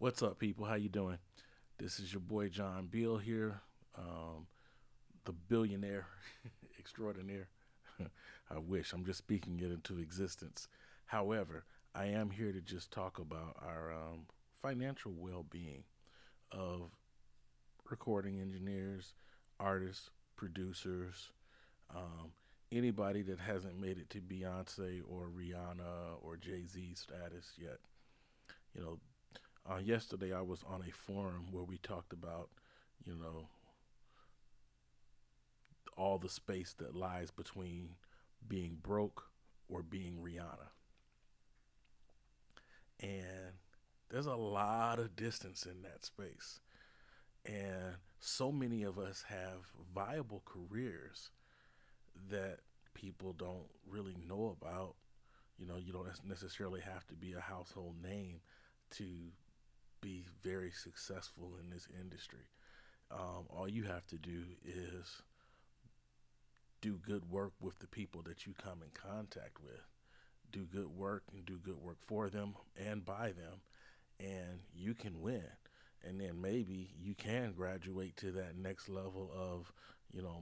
What's up, people? How you doing? This is your boy John Beal here, um, the billionaire extraordinaire. I wish I'm just speaking it into existence. However, I am here to just talk about our financial well-being of recording engineers, artists, producers, um, anybody that hasn't made it to Beyonce or Rihanna or Jay Z status yet. You know, yesterday I was on a forum where we talked about, you know, all the space that lies between being broke or being Rihanna. And there's a lot of distance in that space. And so many of us have viable careers that people don't really know about. You don't necessarily have to be a household name to be very successful in this industry. All you have to do is do good work with the people that you come in contact with. Do good work and do good work for them and by them, and you can win. And then maybe you can graduate to that next level of,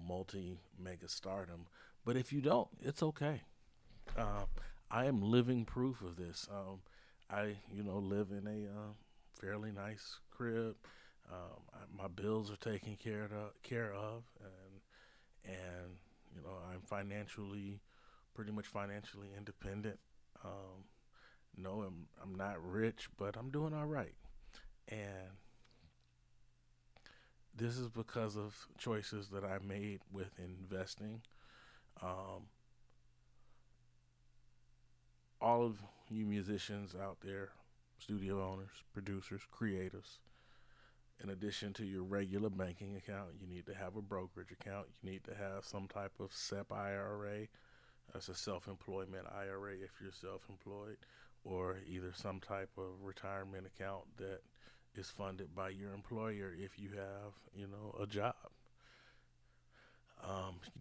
multi mega stardom. But if you don't, it's okay. Uh, I am living proof of this. Live in a fairly nice crib. My bills are taken care of, and I'm financially, pretty much financially independent. Um, no, I'm not rich, but I'm doing all right, and this is because of choices that I made with investing. Um, all of you musicians out there, studio owners, producers, creatives, in addition to your regular banking account, you need to have a brokerage account. You need to have some type of SEP IRA. That's a self employment IRA if you're self employed, or either some type of retirement account that is funded by your employer if you have, a job.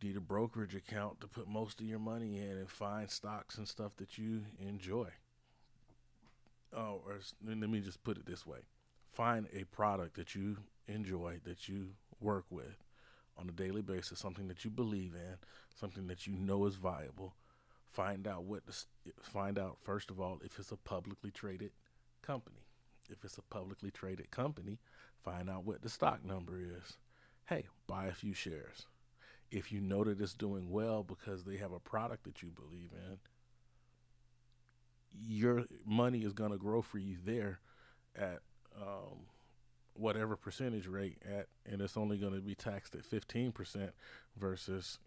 You need a brokerage account to put most of your money in and find stocks and stuff that you enjoy. Let me just put it this way: find a product that you enjoy, that you work with on a daily basis, something that you believe in, something that you know is viable. Find out find out first of all if it's a publicly traded company. If it's a publicly traded company, find out what the stock number is. Hey, buy a few shares. If you know that it's doing well because they have a product that you believe in, your money is going to grow for you there at whatever percentage rate at, and it's only going to be taxed at 15% versus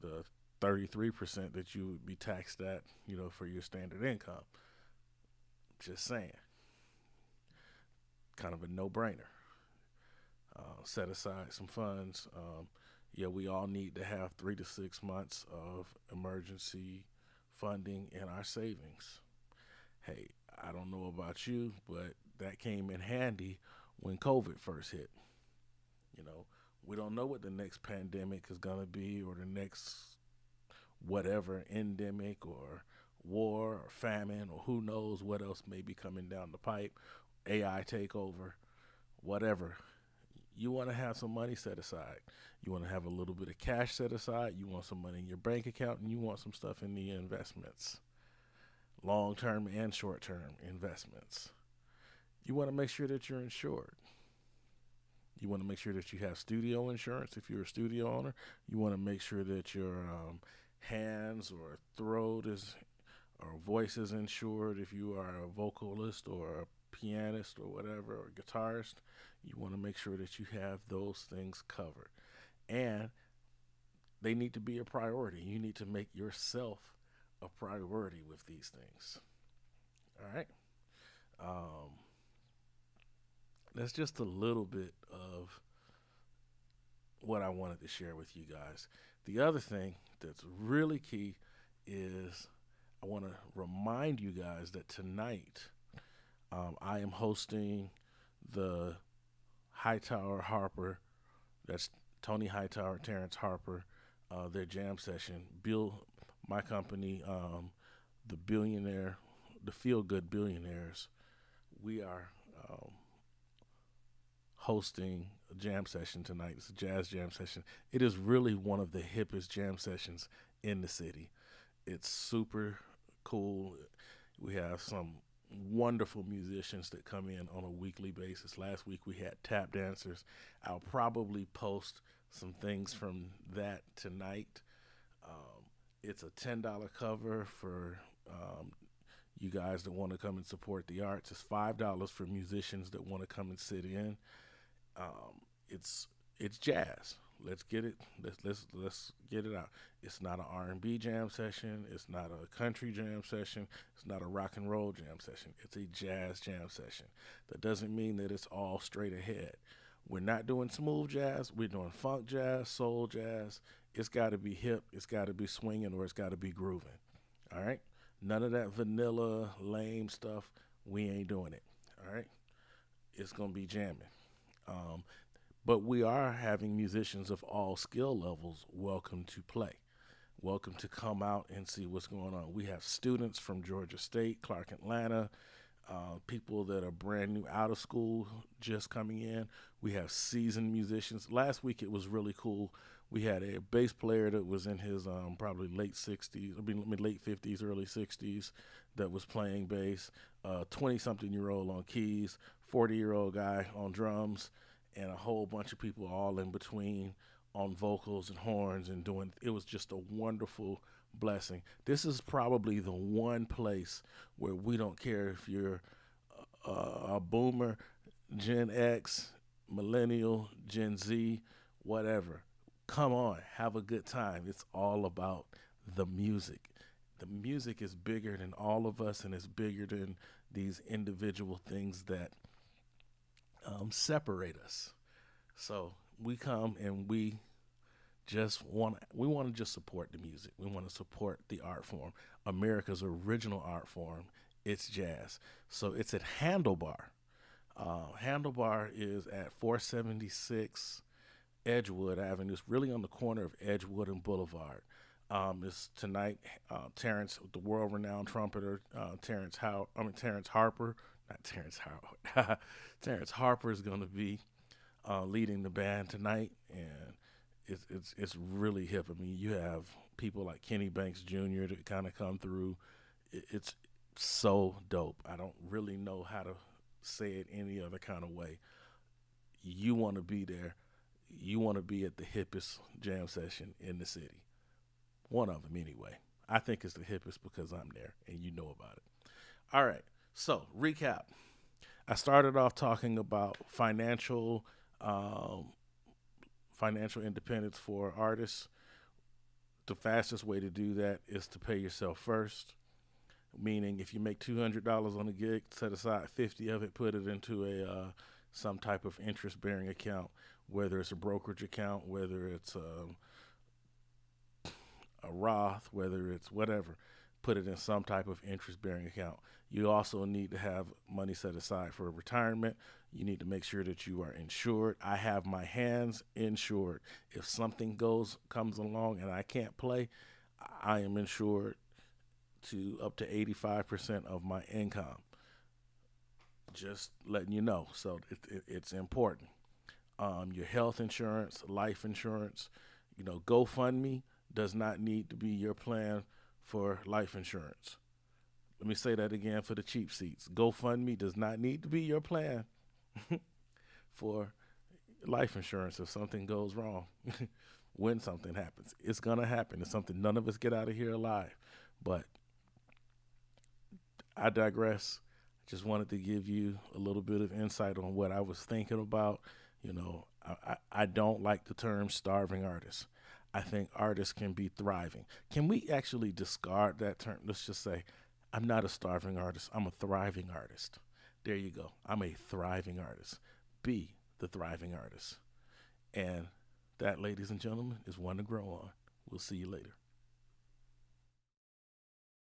the 33% that you would be taxed at for your standard income. Just saying, kind of a no-brainer. Set aside some funds. Yeah, we all need to have 3 to 6 months of emergency funding in our savings. Hey, I don't know about you, but that came in handy when COVID first hit. You know, we don't know what the next pandemic is going to be or the next whatever endemic or war or famine or who knows what else may be coming down the pipe, AI takeover, whatever. You want to have some money set aside. You want to have a little bit of cash set aside. You want some money in your bank account, and you want some stuff in the investments, long term and short term investments. You want to make sure that you're insured. You want to make sure that you have studio insurance if you're a studio owner. You want to make sure that your hands or throat is or voice is insured if you are a vocalist or a pianist or whatever or guitarist. You want to make sure that you have those things covered. And they need to be a priority. You need to make yourself a priority with these things. All right. Um, that's just a little bit of what I wanted to share with you guys. The other thing that's really key is I want to remind you guys that tonight I am hosting the Hightower Harper, that's Tony Hightower, Terrence Harper, their jam session. Bill, my company, the billionaire, the Feel Good Billionaires, we are um, hosting a jam session tonight. It's a jazz jam session. It is really one of the hippest jam sessions in the city. It's super cool. We have some wonderful musicians that come in on a weekly basis. Last week we had tap dancers. I'll probably post some things from that tonight. It's a $10 cover for you guys that want to come and support the arts. It's $5 for musicians that want to come and sit in. Um, it's jazz. Let's get it. Let's get it out. It's not an R&B jam session. It's not a country jam session. It's not a rock and roll jam session. It's a jazz jam session. That doesn't mean that it's all straight ahead. We're not doing smooth jazz. We're doing funk jazz, soul jazz. It's got to be hip. It's got to be swinging, or it's got to be grooving. All right. None of that vanilla lame stuff. We ain't doing it. All right. It's gonna be jamming. Um, but we are having musicians of all skill levels welcome to play. Welcome to come out and see what's going on. We have students from Georgia State, Clark Atlanta, people that are brand new out of school just coming in. We have seasoned musicians. Last week it was really cool. We had a bass player that was in his probably late 60s, late 50s, early 60s that was playing bass. 20-something-year-old on keys, 40-year-old guy on drums, and a whole bunch of people all in between on vocals and horns and doing. It was just a wonderful blessing. This is probably the one place where we don't care if you're a boomer, Gen X, millennial, Gen Z, whatever. Come on, have a good time. It's all about the music. The music is bigger than all of us, and it's bigger than these individual things that separate us. So we come and we want to just support the music. We want to support the art form, America's original art form. It's jazz. So it's at Handlebar. Handlebar is at 476 Edgewood Avenue. It's really on the corner of Edgewood and Boulevard. It's tonight. Terrence, the world-renowned trumpeter, Terrence Harper, not Terrence Howard. Terrence Harper is going to be leading the band tonight, and it's really hip. I mean, you have people like Kenny Banks Jr. that kind of come through. It's so dope. I don't really know how to say it any other kind of way. You want to be there. You want to be at the hippest jam session in the city. One of them, anyway. I think it's the hippest because I'm there and you know about it. All right. So, recap. I started off talking about financial independence for artists. The fastest way to do that is to pay yourself first. Meaning, if you make $200 on a gig, set aside 50 of it, put it into a some type of interest-bearing account, whether it's a brokerage account, whether it's a Roth, whether it's whatever. Put it in some type of interest-bearing account. You also need to have money set aside for retirement. You need to make sure that you are insured. I have my hands insured. If something comes along and I can't play, I am insured to up to 85% of my income. Just letting you know. So it's important. Your health insurance, life insurance, GoFundMe does not need to be your plan for life insurance. Let me say that again for the cheap seats. GoFundMe does not need to be your plan for life insurance if something goes wrong. When something happens, it's going to happen. It's something none of us get out of here alive. But I digress. Just wanted to give you a little bit of insight on what I was thinking about. I don't like the term starving artist. I think artists can be thriving. Can we actually discard that term? Let's just say, I'm not a starving artist. I'm a thriving artist. There you go. I'm a thriving artist. Be the thriving artist. And that, ladies and gentlemen, is one to grow on. We'll see you later.